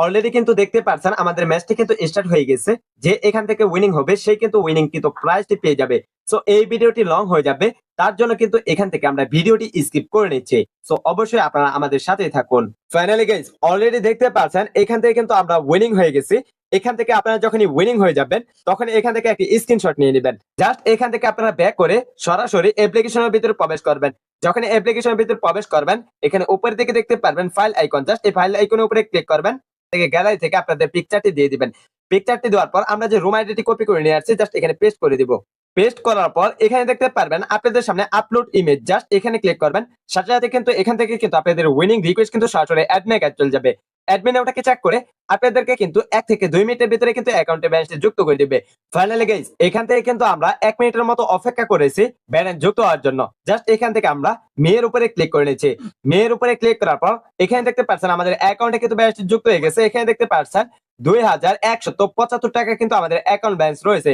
Already কিন্তু দেখতে পাচ্ছেন আমাদের ম্যাচটি কিন্তু স্টার্ট হয়ে গেছে। যে এখান থেকে উইনিং হবে সেই কিন্তু উইনিং কিন্তু প্রাইজটি পেয়ে যাবে। সো এই ভিডিওটি লং হয়ে যাবে, তার জন্য কিন্তু এখান থেকে আমরা ভিডিওটি স্কিপ করে নিচ্ছি। সো অবশ্যই আপনারা আমাদের সাথেই থাকুন। ফাইনালি গাইস অলরেডি দেখতে পাচ্ছেন এখান থেকে কিন্তু আমরা উইনিং হয়ে গেছি। এখান থেকে আপনারা যখনই উইনিং হয়ে যাবেন তখন এখান থেকে একটি স্ক্রিনশট নিয়ে নেবেন। জাস্ট এখান থেকে আপনারা ব্যাক করে সরাসরি অ্যাপ্লিকেশনের ভিতরে প্রবেশ করবেন। যখন অ্যাপ্লিকেশনের ভিতরে প্রবেশ করবেন এখানে উপরের দিকে দেখতে পারবেন ফাইল আইকন, জাস্ট এই ফাইল আইকনের উপরে ক্লিক করবেন। থেকে গ্যালারি থেকে আপনাদের পিকচারটি দিয়ে দিবেন। পিকচারটি দেওয়ার পর আমরা যে রুম আইডিটি কপি করে নিয়ে আসছি জাস্ট এখানে পেস্ট করে দিব। পেস্ট করার পর এখানে দেখতে পারবেন আপনাদের সামনে আপলোড ইমেজ, জাস্ট এখানে ক্লিক করবেন। সাথে সাথে কিন্তু এখান থেকে কিন্তু আপনাদের উইনিং রিকোয়েস্ট কিন্তু সরাসরি অ্যাডমিনে কাজ চলে যাবে। অ্যাডমিনে ওটাকে চেক করে আপনাদেরকে কিন্তু 1 থেকে 2 মিনিটের ভিতরে কিন্তু অ্যাকাউন্টে ব্যালেন্সটি যুক্ত করে দিবে। ফাইনালি গাইস এখান থেকে কিন্তু আমরা 1 মিনিটের মতো অপেক্ষা করেছি ব্যালেন্স যুক্ত হওয়ার জন্য। জাস্ট এখান থেকে আমরা মেয়ের উপরে ক্লিক করে নিয়েছি। মেয়ের উপরে ক্লিক করার পর এখানে দেখতে পাচ্ছেন আমাদের অ্যাকাউন্টে কিন্তু ব্যালেন্স যুক্ত হয়ে গেছে। এখানে দেখতে পাচ্ছেন 2175 টাকা কিন্তু আমাদের অ্যাকাউন্ট ব্যালেন্স রয়েছে।